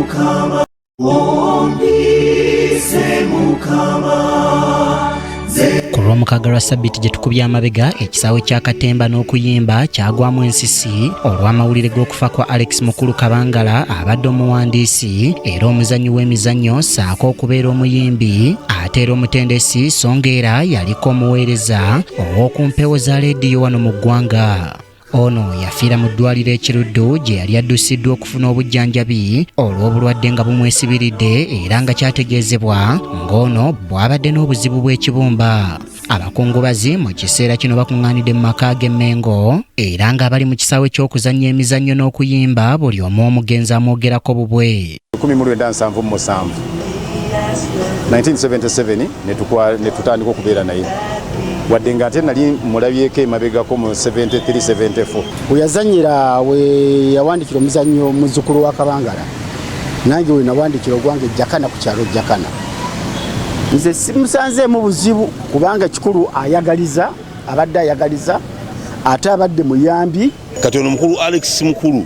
Mukama, ombise Mukama. Ku lw'omukaaga lwa Ssabbiiti gye tukubye amabega ekisaawe kya Katemba n'okuyimba kyagwamu ensisi olw'amawulire g'okufa kwa Alex Mukulu Kabangala abadde omuwandiisi era omuzannyi w'emizannyo ssaako okubeera omuyimbi ate era omutendesi so ng'era yaliko omuweereza ow'oku mpewo za leediyo wano mu ggwanga. Ono yafiira mu ddwaliro ekiruddu gye yali addusiddwa okufuna obujjanjabi olw'obulwadde nga bumwesibiridde era nga kyategeezebwa ng'ono bw'abadde n'obuzibu bw'ekibumba. Abakungubazi mu kiseera kino bakuŋŋaanidde mu maka g'e Mengo era ng'abali mu kisaawe ky'okuzannya emizannyo n'okuyimba buli omu omugenzi amwogerako bubwe. 1977 ne tutandika okubeera naye wadde nga ate nali mulabyeko emabegako mu 73-74. Weyazanyira we yawandikira omuzannyo muzzukulu wa Kabangala nange we nawandikira ogwange Jakana ku kyalo Jakana. Nze simusanzeemu buzibu kubanga kikulu ayagaliza abadde ayagaliza ate abadde muyambi. Kati ono mukulu Alex Mukulu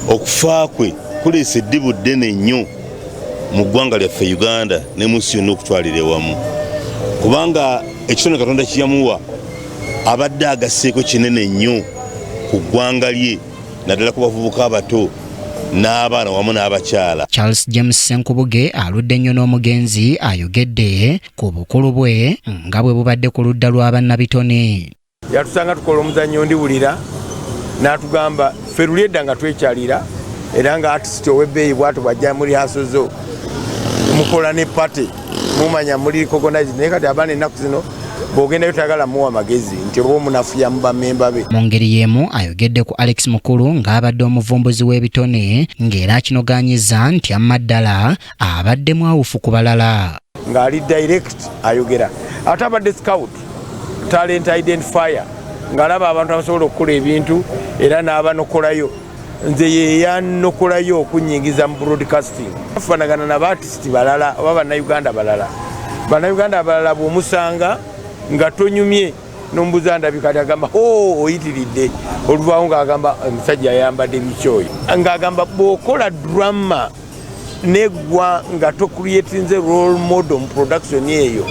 okufa kwe kuleese eddibu ddene nnyo mu ggwanga lyaffe Uganda ne mu nsi yonna okutwalira ewamu kubanga ekitone Katonda kiyamuwa abadde agasseeko kinene nnyo ku ggwanga lye naddala ku bavubuka abato n'abaana wamu n'abakyala. Charles James Senkubuge aludde nnyo n'omugenzi ayogedde ku bukulu bwe nga bwe bubadde ku ludda lwa bannabitone. Yatusanga tukola omuzannyo ndiwulira n'atugamba ffe luli edda nga twekyalira era nga artist ow'ebbeeyi bw'ato bw'ajja muri hasozo mukola ne pate mumanya muri kogonazi naye kati abaana ennaku zino bw'ogendayo tayagala muwa amagezi nti oba omunafuya mu bammemba be. Mu ngeri y'emu ayogedde ku Alex Mukulu ng'abadde omuvumbuzi w'ebitone ng'era akinogaanyiza nti amma ddala abadde mwawufu ku balala. Ng'ali direct ayogera ate abadde scout talent identifier ng'alaba abantu abasobola okukola ebintu era n'abanokolayo nze ye yanokolayo okunyingiza mu broadcasting. Afanagana na artist balala oba bannayuganda balala. Bannayuganda abalala bw'omusanga nga tonyumye n'ombuza ndabika agamba oyitiridde oluvaawo ng'agamba omusajja ayambadde mikyoyo ng'agamba bw'okola drama neggwa nga tocreatinze role model mu production eyo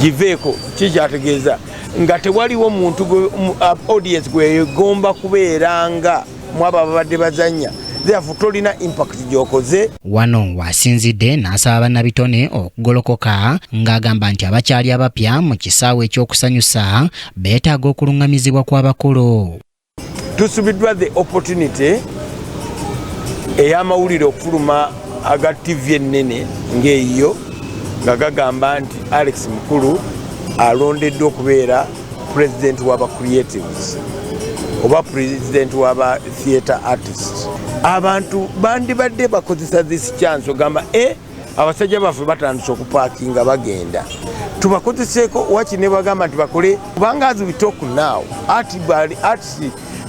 giveeko kikyategeeza nga tewaliwo muntu audience gwegomba kubeeranga mwaba ababadde bazannya therefore tolina impact gyokoze. Wano wasinzidde n'asaba bannabitone okugolokoka ng'agamba nti abakyali abapya mu kisaawe ekyokusanyusa beetaaga okuluŋŋamizibwa kw'abakulu. Tusubiddwa the opportunity ey'amawulire okufuluma aga TV ennene ng'eyo nga gagamba nti Alex Mukulu alondeddwa okubeera president w'aba creatives oba president w'aba theatre artists. Abantu bandibadde bakozesa this chance ogamba abasajja baffe batandise okupaakinga bagenda tubakozeseeko waki ne bagamba nti bakole kubanga as we talk now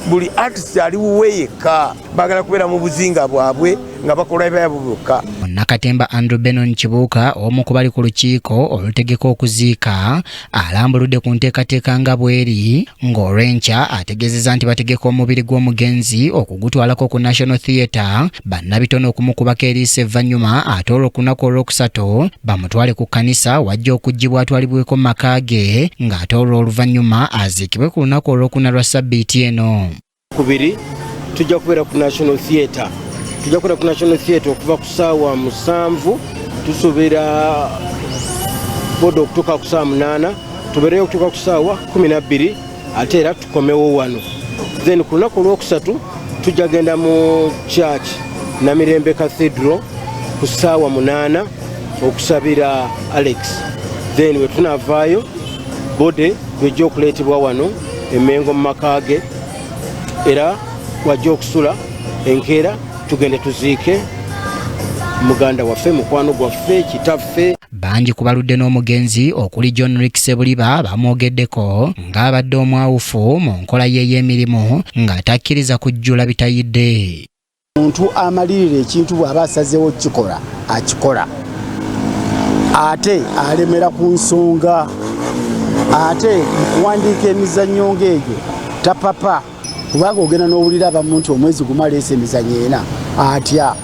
buli artist ali wuwe yekka bagala kubeera mu buzinga bwabwe nga bakola ebyabwe byokka. Nakatemba Andrew Benon Kibuuka omu ku bali ku lukiiko olutegeka okuziika alambuludde ku nteekateeka nga bweri ng'olwenkya ategeezezza nti bategeka omubiri gw'omugenzi okugutwalako ku National Theatre bannabitone okumukubako eriiso evvannyuma ate olw'okunaku olwokusatu bamutwale ku kkanisa wajja okuggyibwa atwalibweko mu maka ge ng'ate olw'oluvannyuma aziikibwe ku lunaku olwokuna lwa Ssabbiiti eno. Kubiri tujja kubeera ku National Theatre. Tujja kubeera ku National Theatre okuva ku ssaawa 7 tusuubira bodo okutuuka ku ssaawa 8 tubeereyo okutuuka ku ssaawa 12 ate era tukomewo wano. Then ku lunaku olwokusatu tujja genda mu church Namirembe Cathedral ku ssaawa 8 okusabira Alex. Then we tunavaayo bode lwejja okuleetebwa wano e Mengo mu maka ge era wajja okusula enkeera tugende tuziike muganda waffe mukwano gwaffe kitaffe. Bangi ku baludde n'omugenzi okuli John Rick Sebuliba bamwogeddeko ng'abadde omwawufu mu nkola ye y'emirimu ng'atakkiriza kujjula bitayidde. Omuntu amalirira ekintu bw'aba asazeewo kikola akikola ate alemera ku nsonga ate kuwandiika emizannyo ng'egyo tapapa kubanga ogenda n'owulira abamu nti omwezi gumaleese emizannyo ena atya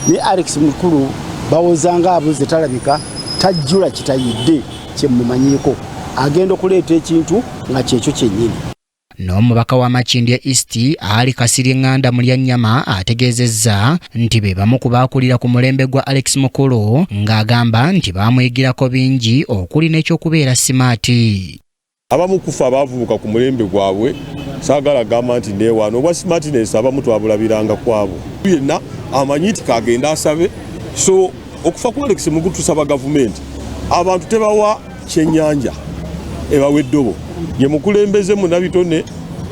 ne Alex Mukulu bawozanga abuze talabika tajjula kitayidde kyemumanyiko agenda okuleeta ekintu nga kyekyo kyennyini. N'omubaka wa Makindye East Ali Kasirye Nganda mu Lyanyama ategeezezza nti be bamu ku baakulira ku mulembe gwa Alex Mukulu ng'agamba nti baamuyigirako bingi okuli n'ekyokubeera simaati. Abamu kufa abavubuka ku mulembe gwabwe saagala gamba nti neewaana obwa smartness abamu twabulabiranga kwabo yenna amanyi nti kagenda asabe. So okufa ku Alex Mukulu tusaba gavumenti abantu tebawa kyennyanja ebawa eddobo ye mukulembeze munabitone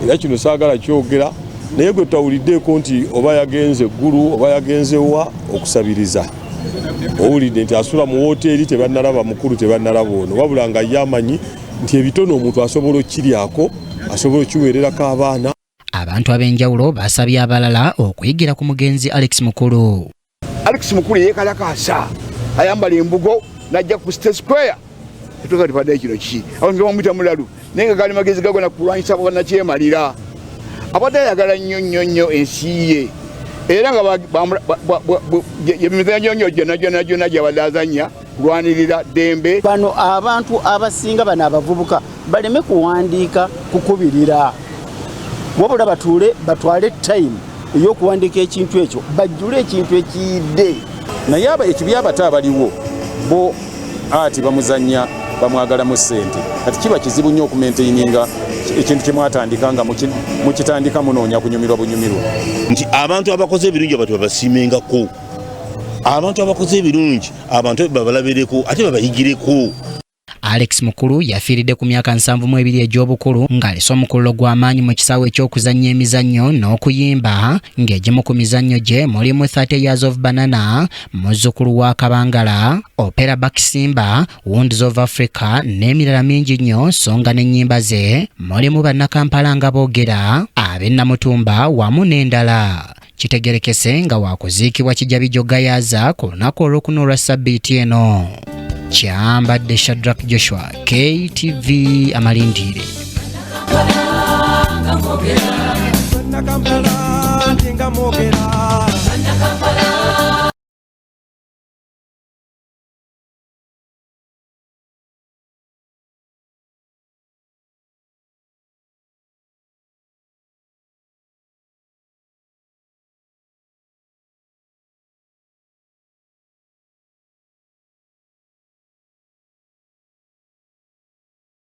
era kino saagala kyogera naye gwe twawuliddeeko nti oba yagenze eggulu oba yagenze wa okusabiriza owulidde nti asula mu woteeri tebannalaba mukulu tebannalaba ono wabula nga ye amanyi nti ebitono omuntu asobola okkiryako asobola okkiweererako abaana. Abantu ab'enjawulo basabye abalala okuyigira ku mugenzi Alex Mukulu. Alex Mukulu yeekalakaasa ayambala embugo n'ajja ku State Square etuka tipadde kino ki abantu bamuyita mulalu naye nga gali magezi gago nakulwanyisa bannakyemalira abadde ayagala nnyo ensi ye era nga emizannyo gyonna gyabadde azannya kulwanirira ddembe. Bano abantu abasinga bano abavubuka baleme kuwandiika kukubirira wabula batwale time ey'okuwandiika ekintu ekyo bajjule ekintu ekiyidde. Naye ekibi abato abaliwo bo ati bamuzannya bamwagalamu ssente kati kiba kizibu nnyo okumentaininga ekintu kyemwatandika nga mukitandika munoonya kunyumirwa bunyumirwa. Nti abantu abakoze ebirungi abantu babasimengako, abantu abakoze ebirungi abantu babalabireko ate babayigireko. Alex Mukulu yafiiridde ku myaka 72 egy'obukulu ng'alese omukululo gw'amaanyi mu kisaawe eky'okuzannya emizannyo n'okuyimba ng'egimu ku mizannyo gye mulimu 30 Years of Banana, muzzukulu wa Kabangala, Opera Bakisimba, Wounds of Africa n'emirala mingi nnyo so nga n'ennyimba ze mulimu bannakampala nga boogera, ab'e Namutumba wamu n'endala. Kitegerekese nga waakuziikibwa Kijabijo Gayaza ku lunaku olwokuna olwa Ssabbiiti eno. Kyambadde Shadrack Joshua, KTV Amalindire. Kampala,